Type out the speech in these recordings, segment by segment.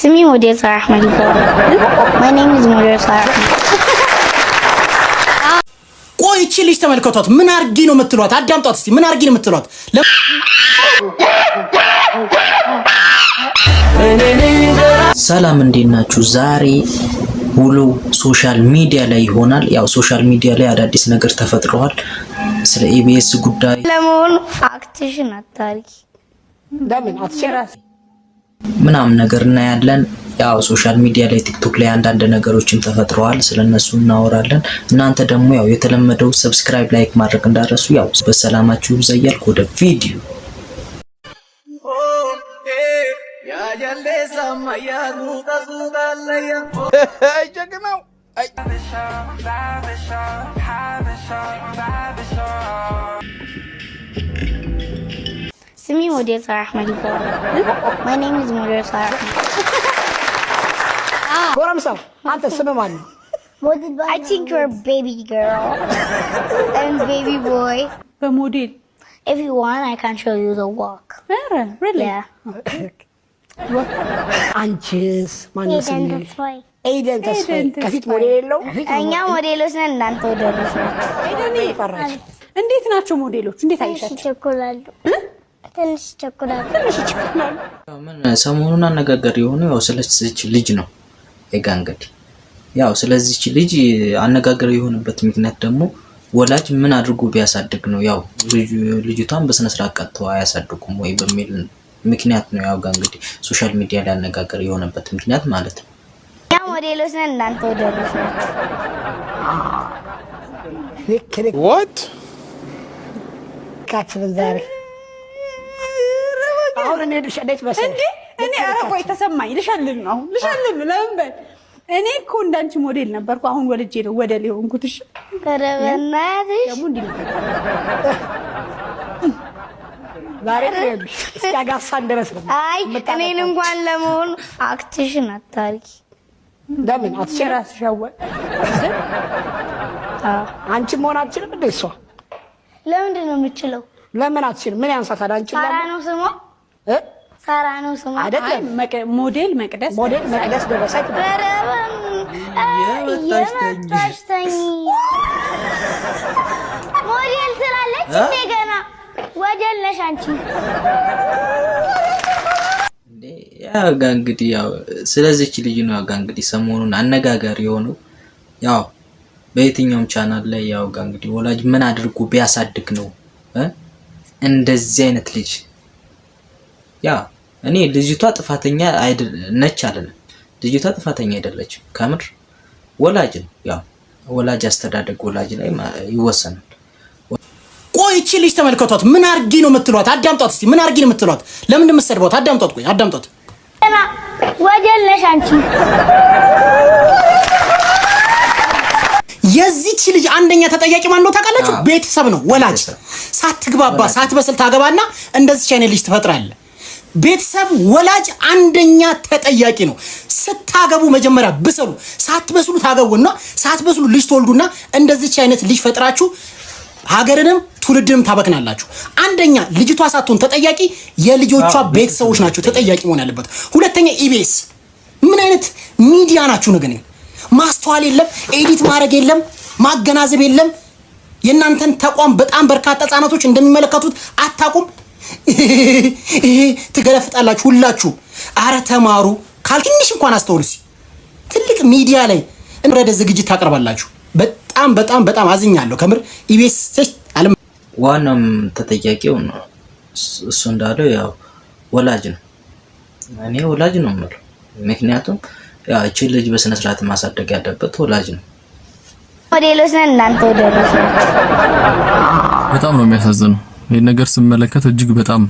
ስሚ ሞዴል ሳራ አህመድ ይባላል። My name is ሞዴል ሳራ አህመድ። ቆይ እቺ ልጅ ተመልከቷት። ምን አርጊ ነው የምትሏት? አዳምጧት እስቲ። ምን አርጊ ነው የምትሏት? ሰላም እንዴት ናችሁ? ዛሬ ሁሉ ሶሻል ሚዲያ ላይ ይሆናል። ያው ሶሻል ሚዲያ ላይ አዳዲስ ነገር ተፈጥሯል። ስለ ኢቢኤስ ጉዳይ ለምን አክቲሽን አታርጊ ለምን አትሸራስ ምናምን ነገር እናያለን። ያው ሶሻል ሚዲያ ላይ ቲክቶክ ላይ አንዳንድ ነገሮችን ተፈጥረዋል። ስለነሱ እናወራለን። እናንተ ደግሞ ያው የተለመደው ሰብስክራይብ፣ ላይክ ማድረግ እንዳረሱ። ያው በሰላማችሁ ይብዛ እያልኩ ወደ ቪዲዮ ስሚ ሞዴል ሳራ አህመድ ይባላል። My name is ሞዴል ሳራ አህመድ። ጎረምሳው አንተ ስም ማን ነው? I think you're a baby girl and baby boy. በሞዴል If you want, I can show you the walk. really? Yeah. አንቺስ ማን ነው? ኤደን ተስፋዬ። ኤደን ተስፋዬ ከፊት ሞዴል የለው? እኛ ሞዴሎች ነን፣ እናንተ ሞዴሎች ናችሁ። ኤደን ይፈራሽ። እንዴት ናቸው ሞዴሎች? እንዴት አይሻቸው? ይቸኩላሉ፣ ትንሽ ይቸኩላሉ። ምን ሰሞኑን አነጋጋሪ የሆነው ያው ስለዚች ልጅ ነው። ኤጋ እንግዲህ ያው ስለዚች ልጅ አነጋጋሪ የሆነበት ምክንያት ደግሞ ወላጅ ምን አድርጎ ቢያሳድግ ነው ያው ልጅቷን በስነ ስርዓት ቀጥተው አያሳድጉም ወይ በሚል ምክንያት ነው ያው እንግዲህ ሶሻል ሚዲያ ላይ አነጋጋሪ የሆነበት ምክንያት ማለት ነው። እኛ ሞዴሎች ነን፣ እናንተ ሞዴሎች ናችሁ። what ካችልን ዛሬ አሁን እኔ ልሽደት በሰል እኔ አረቆይ ተሰማኝ። ልሻልል ነው አሁን ልሻልል ለምን በል እኔ እኮ እንዳንቺ ሞዴል ነበርኩ። አሁን ወልጄ ነው ወደ ሊሆንኩት። እሺ ከረበናትሽ ደግሞ እንዴ ነው ዛሬ ነው እስኪያጋሳን ድረስ ነው። አይ እኔን እንኳን ለመሆን አክቲሽን አታርጊ ለምን አትሸራስ? ራስሽ ያወቅ አንቺ መሆን አትችልም እንዴ? እሷ ለምንድን ነው የምችለው? ለምን አትችልም? ምን ያንሳታል? አንቺ ሳራ ነው ስሟ፣ ሳራ ነው ስሟ አይደለም። ሞዴል መቅደስ ሞዴል መቅደስ ደረሰች። የመጣች ተኝ ሞዴል ስላለች እንደገና ወደል ነሽ አንቺ። ያው እንግዲህ ያው ስለዚህች ልጅ ነው ያው እንግዲህ ሰሞኑን አነጋጋሪ የሆነው ያው በየትኛውም ቻናል ላይ ያው እንግዲህ ወላጅ ምን አድርጎ ቢያሳድግ ነው እንደዚህ አይነት ልጅ ያው እኔ ልጅቷ ጥፋተኛ ነች አይደለም። ልጅቷ ጥፋተኛ አይደለችም። ከምር ወላጅ ነው ያው ወላጅ አስተዳደግ ወላጅ ላይ ይወሰናል። ቆይ እቺ ልጅ ተመልከቷት። ምን አርጊ ነው የምትሏት? አዳምጧት እስቲ። ምን አርጊ ነው የምትሏት? ለምን እንደምትሰድቧት አዳምጧት። ቆይ አዳምጧት። ወደል ነሽ አንቺ። የዚች ልጅ አንደኛ ተጠያቂ ማን ነው ታውቃላችሁ? ቤተሰብ ነው፣ ወላጅ። ሳትግባባ ሳትበስል ታገባና እንደዚህ አይነት ልጅ ትፈጥራለህ። ቤተሰብ ወላጅ አንደኛ ተጠያቂ ነው። ስታገቡ መጀመሪያ ብሰሉ፣ ሳትበስሉ ታገቡና ሳትበስሉ ልጅ ትወልዱና እንደዚህ አይነት ልጅ ፈጥራችሁ ሀገርንም ትውልድንም ታበክናላችሁ። አንደኛ ልጅቷ ሳትሆን ተጠያቂ የልጆቿ ቤተሰቦች ናቸው ተጠያቂ መሆን ያለበት። ሁለተኛ ኢቢኤስ ምን አይነት ሚዲያ ናችሁ? ነገን ማስተዋል የለም፣ ኤዲት ማድረግ የለም፣ ማገናዘብ የለም። የእናንተን ተቋም በጣም በርካታ ህጻናቶች እንደሚመለከቱት አታቁም። ትገለፍጣላችሁ ሁላችሁ። አረ ተማሩ። ካልትንሽ እንኳን አስተውሉ። ትልቅ ሚዲያ ላይ እንረደ ዝግጅት ታቀርባላችሁ። በጣም በጣም በጣም አዝኛለሁ ከምር። ኢቢኤስ አለም ዋናም ተጠያቂው ነው እሱ እንዳለው ያው ወላጅ ነው። እኔ ወላጅ ነው የምለው ምክንያቱም ያው እቺ ልጅ በስነ ስርዓት ማሳደግ ያለበት ወላጅ ነው። ሞዴሎች ነን፣ እናንተ ሞዴሎች ናችሁ። በጣም ነው የሚያሳዝነው። ይሄን ነገር ስመለከት እጅግ በጣም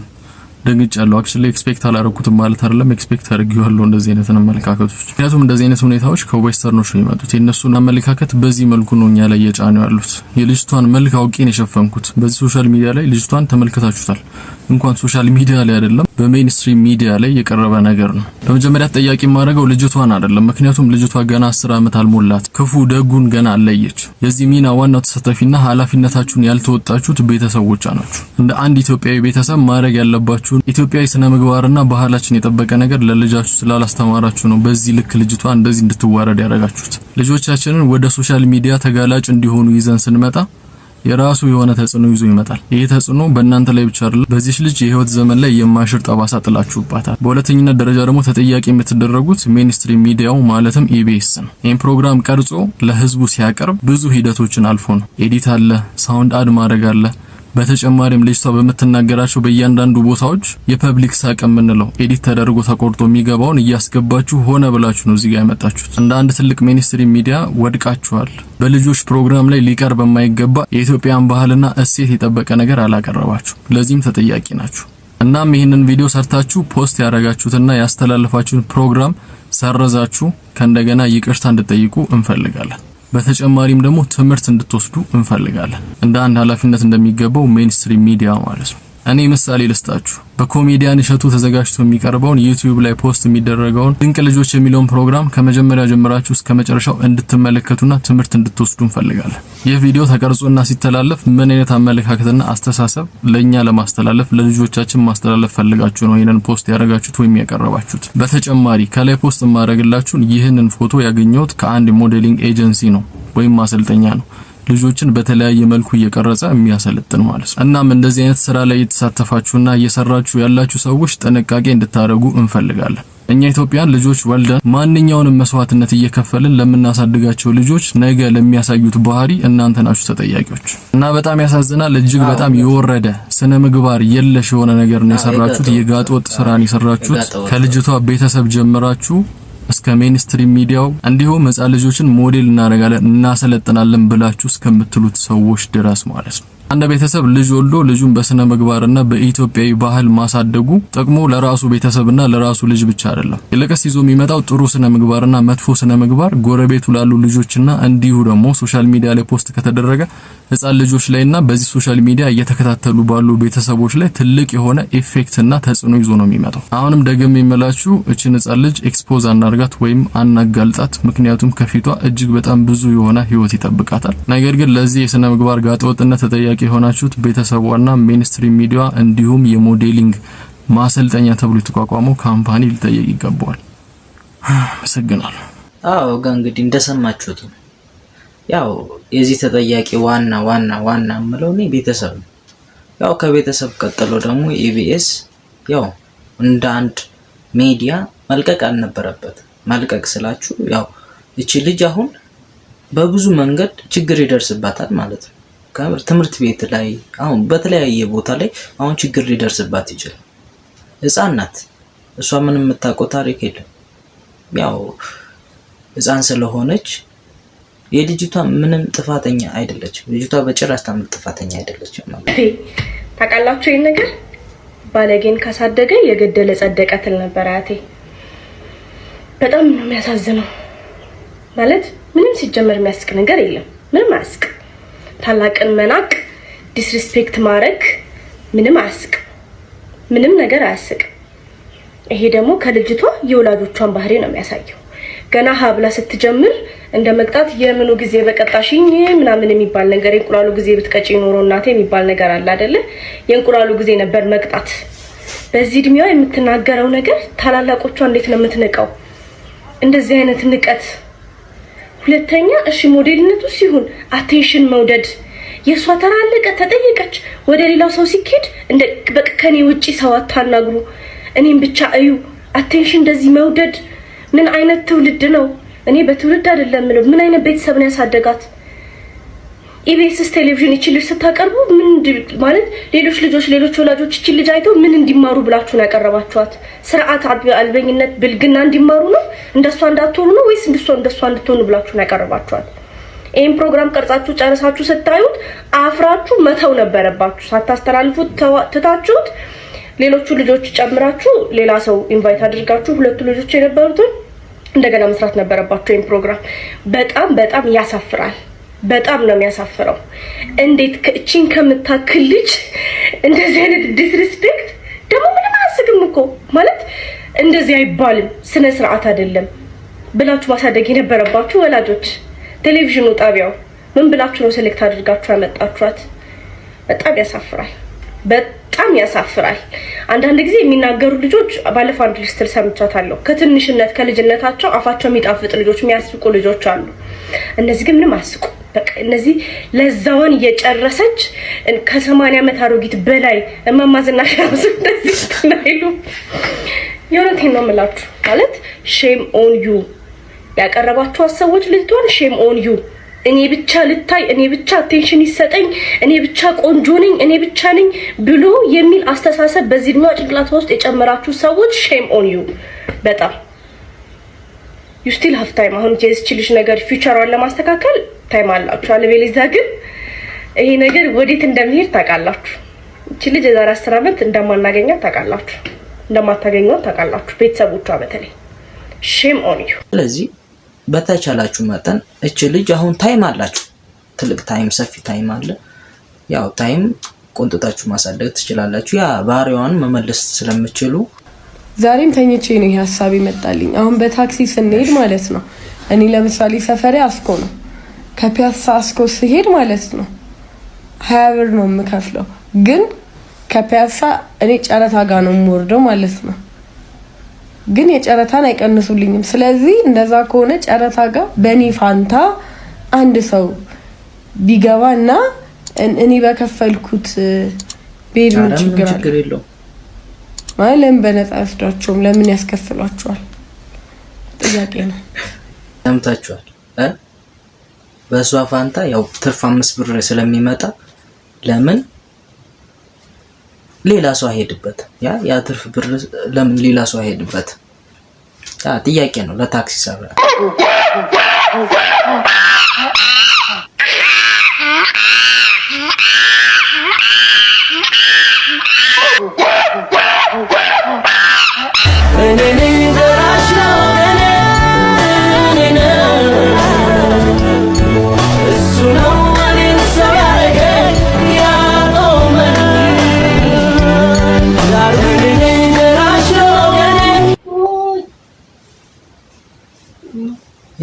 ደንግጫለሁ። አክቹሊ ኤክስፔክት አላረኩትም ማለት አይደለም፣ ኤክስፔክት አድርጌዋለሁ እንደዚህ አይነት አመለካከቶች። ምክንያቱም እንደዚህ አይነት ሁኔታዎች ከዌስተርኖች ነው የሚመጡት። የነሱን አመለካከት በዚህ መልኩ ነው እኛ ላይ እየጫኑ ያሉት። የልጅቷን መልክ አውቄ ነው የሸፈንኩት። በዚህ ሶሻል ሚዲያ ላይ ልጅቷን ተመልክታችሁታል። እንኳን ሶሻል ሚዲያ ላይ አይደለም በሜይንስትሪም ሚዲያ ላይ የቀረበ ነገር ነው። ለመጀመሪያ ተጠያቂ ማድረገው ልጅቷን አይደለም፣ ምክንያቱም ልጅቷ ገና 10 ዓመት አልሞላት፣ ክፉ ደጉን ገና አለየች። የዚህ ሚና ዋናው ተሳታፊና ኃላፊነታችሁን ያልተወጣችሁት ቤተሰቦች ናችሁ። እንደ አንድ ኢትዮጵያዊ ቤተሰብ ማድረግ ያለባችሁ ልጆቻችሁ ኢትዮጵያዊ ስነ ምግባርና ባህላችን የጠበቀ ነገር ለልጃችሁ ስላላስተማራችሁ ነው በዚህ ልክ ልጅቷ እንደዚህ እንድትዋረድ ያደረጋችሁት። ልጆቻችንን ወደ ሶሻል ሚዲያ ተጋላጭ እንዲሆኑ ይዘን ስንመጣ የራሱ የሆነ ተጽዕኖ ይዞ ይመጣል። ይሄ ተጽዕኖ በእናንተ ላይ ብቻ አይደለም፣ በዚህ ልጅ የህይወት ዘመን ላይ የማይሽር ጠባሳ ጥላችሁባታል። በሁለተኛነት ደረጃ ደግሞ ተጠያቂ የምትደረጉት ሜንስትሪም ሚዲያው ማለትም ኢቢኤስ ነው። ይሄን ፕሮግራም ቀርጾ ለህዝቡ ሲያቀርብ ብዙ ሂደቶችን አልፎ ነው። ኤዲት አለ፣ ሳውንድ አድ ማድረግ አለ። በተጨማሪም ልጅቷ በመተናገራቸው በእያንዳንዱ ቦታዎች የፐብሊክ ሳቅ የምንለው ኤዲት ተደርጎ ተቆርጦ የሚገባውን እያስገባችሁ ሆነ ብላችሁ ነው እዚህ ጋር ያመጣችሁት። እንደ አንድ ትልቅ ሚኒስትሪ ሚዲያ ወድቃችኋል። በልጆች ፕሮግራም ላይ ሊቀርብ የማይገባ የኢትዮጵያን ባህልና እሴት የጠበቀ ነገር አላቀረባችሁ። ለዚህም ተጠያቂ ናችሁ። እናም ይህንን ቪዲዮ ሰርታችሁ ፖስት ያደረጋችሁትና ያስተላልፋችሁን ፕሮግራም ሰረዛችሁ ከእንደገና ይቅርታ እንድትጠይቁ እንፈልጋለን። በተጨማሪም ደግሞ ትምህርት እንድትወስዱ እንፈልጋለን። እንደ አንድ ኃላፊነት እንደሚገባው ሜንስትሪም ሚዲያ ማለት ነው። እኔ ምሳሌ ልስጣችሁ። በኮሜዲያን እሸቱ ተዘጋጅቶ የሚቀርበውን ዩቲዩብ ላይ ፖስት የሚደረገውን ድንቅ ልጆች የሚለውን ፕሮግራም ከመጀመሪያ ጀምራችሁ እስከ መጨረሻው እንድትመለከቱና ትምህርት እንድትወስዱ እንፈልጋለን። ይህ ቪዲዮ ተቀርጾና ሲተላለፍ ምን አይነት አመለካከትና አስተሳሰብ ለኛ ለማስተላለፍ ለልጆቻችን ማስተላለፍ ፈልጋችሁ ነው ይሄንን ፖስት ያደረጋችሁት ወይም ያቀረባችሁት? በተጨማሪ ከላይ ፖስት ማድረግላችሁን ይህንን ፎቶ ያገኘሁት ከአንድ ሞዴሊንግ ኤጀንሲ ነው ወይም ማሰልጠኛ ነው። ልጆችን በተለያየ መልኩ እየቀረጸ የሚያሰለጥን ማለት ነው። እናም እንደዚህ አይነት ስራ ላይ የተሳተፋችሁና እየሰራችሁ ያላችሁ ሰዎች ጥንቃቄ እንድታደርጉ እንፈልጋለን። እኛ ኢትዮጵያን ልጆች ወልደን ማንኛውንም መስዋዕትነት እየከፈልን ለምናሳድጋቸው ልጆች ነገ ለሚያሳዩት ባህሪ እናንተ ናችሁ ተጠያቂዎች። እና በጣም ያሳዝናል። እጅግ በጣም የወረደ ስነ ምግባር የለሽ የሆነ ነገር ነው የሰራችሁት። የጋጥ ወጥ ስራን የሰራችሁት ከልጅቷ ቤተሰብ ጀምራችሁ እስከ ሜንስትሪም ሚዲያው እንዲሁም ህፃን ልጆችን ሞዴል እናደርጋለን እናሰለጥናለን ብላችሁ እስከምትሉት ሰዎች ድረስ ማለት ነው። አንድ ቤተሰብ ልጅ ወልዶ ልጁን በስነ ምግባርና በኢትዮጵያዊ ባህል ማሳደጉ ጥቅሙ ለራሱ ቤተሰብና ለራሱ ልጅ ብቻ አይደለም። ይልቅስ ይዞ የሚመጣው ጥሩ ስነ ምግባርና መጥፎ ስነ ምግባር ጎረቤቱ ላሉ ልጆችና እንዲሁ ደግሞ ሶሻል ሚዲያ ላይ ፖስት ከተደረገ ህፃን ልጆች ላይና በዚህ ሶሻል ሚዲያ እየተከታተሉ ባሉ ቤተሰቦች ላይ ትልቅ የሆነ ኢፌክትና ተጽዕኖ ይዞ ነው የሚመጣው። አሁንም ደግሜ የምላችሁ እቺን ህፃን ልጅ ኤክስፖዝ አናርጋት ወይም አናጋልጣት። ምክንያቱም ከፊቷ እጅግ በጣም ብዙ የሆነ ህይወት ይጠብቃታል። ነገር ግን ለዚህ የስነ ምግባር ጋጠወጥነት ተጠያቂ የሆናችሁት ቤተሰቧና ሜንስትሪም ሚዲያ እንዲሁም የሞዴሊንግ ማሰልጠኛ ተብሎ የተቋቋመው ካምፓኒ ሊጠየቅ ይገባዋል። አመሰግናለሁ። አዎ እንግዲህ እንደሰማችሁት ያው የዚህ ተጠያቂ ዋና ምለው ነው ቤተሰብ ነው። ያው ከቤተሰብ ቀጥሎ ደግሞ ኢቢኤስ ያው እንደ አንድ ሚዲያ መልቀቅ አልነበረበት። መልቀቅ ስላችሁ ያው እቺ ልጅ አሁን በብዙ መንገድ ችግር ይደርስባታል ማለት ነው። ትምህርት ቤት ላይ አሁን በተለያየ ቦታ ላይ አሁን ችግር ሊደርስባት ይችላል። ህፃን ናት። እሷ ምንም የምታውቀው ታሪክ የለም። ያው ህፃን ስለሆነች የልጅቷ ምንም ጥፋተኛ አይደለችም። ልጅቷ በጭራሽ ጥፋተኛ አይደለችም ማለት ነው። ታውቃላችሁ ይሄን ነገር ባለጌን ካሳደገ የገደለ ጸደቀ ትል ነበር አያቴ። በጣም ነው የሚያሳዝነው። ማለት ምንም ሲጀመር የሚያስቅ ነገር የለም። ምንም አያስቅ። ታላቅን መናቅ ዲስሪስፔክት ማድረግ ምንም አያስቅ። ምንም ነገር አያስቅ። ይሄ ደግሞ ከልጅቷ የወላጆቿን ባህሪ ነው የሚያሳየው። ገና ሀብላ ስትጀምር እንደ መቅጣት የምኑ ጊዜ በቀጣሽኝ ምናምን የሚባል ነገር የእንቁላሉ ጊዜ ብትቀጪ ኖሮ እናቴ የሚባል ነገር አለ አይደለ? የእንቁላሉ ጊዜ ነበር መቅጣት። በዚህ እድሜዋ የምትናገረው ነገር ታላላቆቿ እንዴት ነው የምትንቀው? እንደዚህ አይነት ንቀት። ሁለተኛ እሺ ሞዴልነቱ ሲሆን አቴንሽን መውደድ የሷ ተራ አለቀ፣ ተጠየቀች። ወደ ሌላው ሰው ሲኬድ እንደ በቃ ከኔ ውጪ ሰው አታናግሩ፣ እኔም ብቻ እዩ። አቴንሽን እንደዚህ መውደድ ምን አይነት ትውልድ ነው? እኔ በትውልድ አይደለም ምለው ምን አይነት ቤተሰብ ነው ያሳደጋት? ኢቢኤስ ቴሌቪዥን እቺ ልጅ ስታቀርቡ ምን ማለት ሌሎች ወላጆች እቺ ልጅ አይተው ምን እንዲማሩ ብላችሁ ነው ያቀረባችኋት? ስርዓት አልበኝነት ብልግና እንዲማሩ ነው? እንደሷ እንዳትሆኑ ነው ወይስ እንደሷ እንድትሆኑ ብላችሁ ነው ያቀረባችኋት? ይሄን ፕሮግራም ቀርጻችሁ ጨርሳችሁ ስታዩት አፍራችሁ መተው ነበረባችሁ። ሳታስተላልፉት ትታችሁት ሌሎቹ ልጆች ጨምራችሁ ሌላ ሰው ኢንቫይት አድርጋችሁ ሁለቱ ልጆች የነበሩትን እንደገና መስራት ነበረባችሁ። ይሄን ፕሮግራም በጣም ያሳፍራል። በጣም ነው የሚያሳፍረው። እንዴት ከእቺን ከምታክል ልጅ እንደዚህ አይነት ዲስሪስፔክት ደግሞ ምንም አያስቅም እኮ ማለት እንደዚህ አይባልም፣ ስነ ስርዓት አይደለም ብላችሁ ማሳደግ የነበረባችሁ ወላጆች። ቴሌቪዥኑ ጣቢያው ምን ብላችሁ ነው ሴሌክት አድርጋችሁ ያመጣችኋት? በጣም ያሳፍራል። በጣም ያሳፍራል። አንዳንድ ጊዜ የሚናገሩ ልጆች ባለፈው አንድ ልጅ ሰምቻታለሁ። ከትንሽነት ከልጅነታቸው አፋቸው የሚጣፍጥ ልጆች የሚያስቁ ልጆች አሉ። እነዚህ ግን ምንም አስቁ። በቃ እነዚህ ለዛውን እየጨረሰች ከ80 ዓመት አሮጊት በላይ እማማዝናሽ ያውስ እንደዚህ ተናይሉ የሆነቴን ነው የምላችሁ። ማለት ሼም ኦን ዩ ያቀረባችሁ ሰዎች ልጅቷን ሼም ኦን ዩ። እኔ ብቻ ልታይ፣ እኔ ብቻ አቴንሽን ይሰጠኝ፣ እኔ ብቻ ቆንጆ ነኝ፣ እኔ ብቻ ነኝ ብሎ የሚል አስተሳሰብ በዚህ እድሜዋ ጭንቅላት ውስጥ የጨመራችሁ ሰዎች ሼም ኦን ዩ። በጣም ዩ ስቲል ሃቭ ታይም። አሁን የዚች ነገር ፊውቸሯን ለማስተካከል ታይም አላችሁ። አለበለዛ ግን ይሄ ነገር ወዴት እንደሚሄድ ታውቃላችሁ። እቺ ልጅ የዛሬ 10 ዓመት እንደማናገኛት ታውቃላችሁ፣ እንደማታገኘው ታውቃላችሁ። ቤተሰቦቿ በተለይ ሼም ኦን ዩ። ስለዚህ በተቻላችሁ መጠን እቺ ልጅ አሁን ታይም አላችሁ፣ ትልቅ ታይም፣ ሰፊ ታይም አለ። ያው ታይም ቆንጥጣችሁ ማሳደግ ትችላላችሁ። ያ ባህሪዋን መመለስ ስለምትችሉ ዛሬም ተኝቼ ነው ይሄ ሐሳብ ይመጣልኝ። አሁን በታክሲ ስንሄድ ማለት ነው እኔ ለምሳሌ ሰፈሬ አስኮ ነው። ከፒያሳ አስኮ ሲሄድ ማለት ነው 20 ብር ነው የምከፍለው። ግን ከፒያሳ እኔ ጨረታ ጋር ነው የምወርደው ማለት ነው። ግን የጨረታን አይቀንሱልኝም። ስለዚህ እንደዛ ከሆነ ጨረታ ጋር በኔ ፋንታ አንድ ሰው ቢገባና እኔ በከፈልኩት ቤድ ምን ችግር አለ? ለምን በነፃ ያስዷቸውም? ለምን ያስከፍሏቸዋል? ጥያቄ ነው። ሰምታችኋል? በሷ ፋንታ ያው ትርፍ 5 ብር ስለሚመጣ ለምን ሌላ ሰው አይሄድበት? ያ ትርፍ ብር ለምን ሌላ ሰው አይሄድበት? ጥያቄ ነው ለታክሲ ሰራ።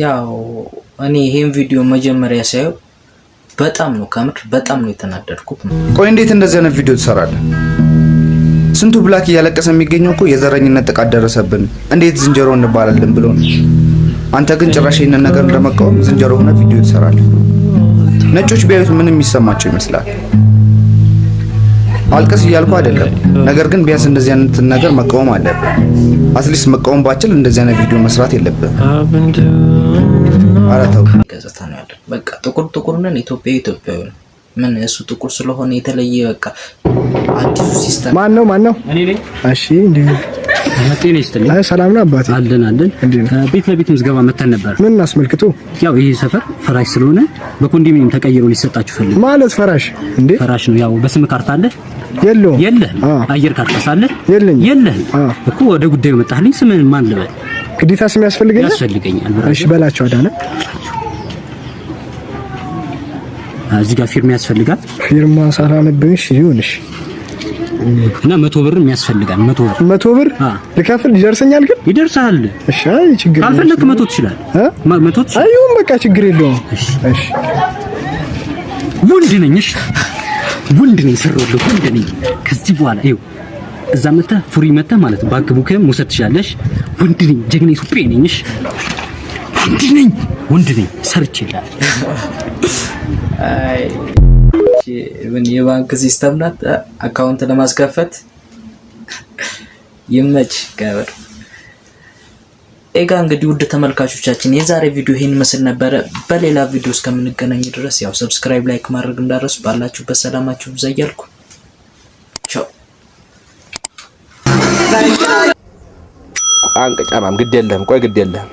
ያው እኔ ይሄን ቪዲዮ መጀመሪያ ሳየው በጣም ነው ከምር በጣም ነው የተናደድኩት። ቆይ እንዴት እንደዚህ አይነት ቪዲዮ ትሰራለህ? ስንቱ ብላክ እያለቀሰ የሚገኘው እኮ የዘረኝነት ጥቃት ደረሰብን፣ እንዴት ዝንጀሮ እንባላለን ብሎ ነው። አንተ ግን ጭራሽ ይሄንን ነገር እንደመቃወም ዝንጀሮ ሆነ ቪዲዮ ትሰራለህ። ነጮች ቢያዩት ምንም የሚሰማቸው ይመስላል። አልቀስ እያልኩ አይደለም፣ ነገር ግን ቢያንስ እንደዚህ አይነት ነገር መቃወም አለብህ። አትሊስት መቃወም ባችል እንደዚህ አይነት ቪዲዮ መስራት የለብህም። አራታው ገጽታ ነው ያለው። በቃ ጥቁር ነን፣ ኢትዮጵያዊ ነው። ምን እሱ ጥቁር ስለሆነ የተለየ በቃ አዲሱ ሲስተም ማን ነው? እኔ ነኝ። እሺ እንዴ አጤኔ ይስተልኝ። ሰላም ነው አባቴ? አለን። ቤት ለቤት ምዝገባ መተን ነበር። ምን አስመልክቶ? ያው ይሄ ሰፈር ፈራሽ ስለሆነ በኮንዶሚኒየም ተቀይሮ ሊሰጣችሁ ፈልጉ። ማለት ፈራሽ እንዴ? ፈራሽ ነው። ያው በስም ካርታ አለ? የለህም። አየር ካርታ ሳለ? የለህም እኮ። ወደ ጉዳዩ መጣህልኝ። ስምን ማን ልበል? ግዴታ ስም ያስፈልገኛል? ያስፈልገኛል። እሺ በላቸው። አዳነ እዚህ ጋር ፊርማ ያስፈልጋል። ፊርማ ሳላነብሽ ይሁንሽ እና 100 ብር የሚያስፈልጋል። 100 ብር ልከፍል ይደርሰኛል? ግን ይደርሳል። እሺ አይ ችግር የለም። ካልፈለክ 100 ትችላለህ። 100 ትችላለህ። አይሁን በቃ ችግር የለውም። እሺ ወንድ ነኝ። እሺ ወንድ ነኝ። ሰሮልህ ወንድ ነኝ። ከዚህ በኋላ ይኸው እዛ መተህ ፉሪ መተህ ማለት ባንክ ቡክም መውሰድ ትችላለሽ። ወንድ ነኝ። ጀግና ኢትዮጵያዊ ነኝ። እሺ ወንድ ነኝ። ሰርቼልሃል። አይ ምን የባንክ ሲስተም ናት አካውንት ለማስከፈት ይመች ጋር ኤጋ። እንግዲህ ውድ ተመልካቾቻችን የዛሬ ቪዲዮ ይሄን መስል ነበረ። በሌላ ቪዲዮ እስከምንገናኝ ድረስ ያው ሰብስክራይብ፣ ላይክ ማድረግ እንዳትረሱ። ባላችሁበት ሰላማችሁ ይብዛ እያልኩ ቻው። አንቀጫማም ግድ የለም። ቆይ ግድ የለም።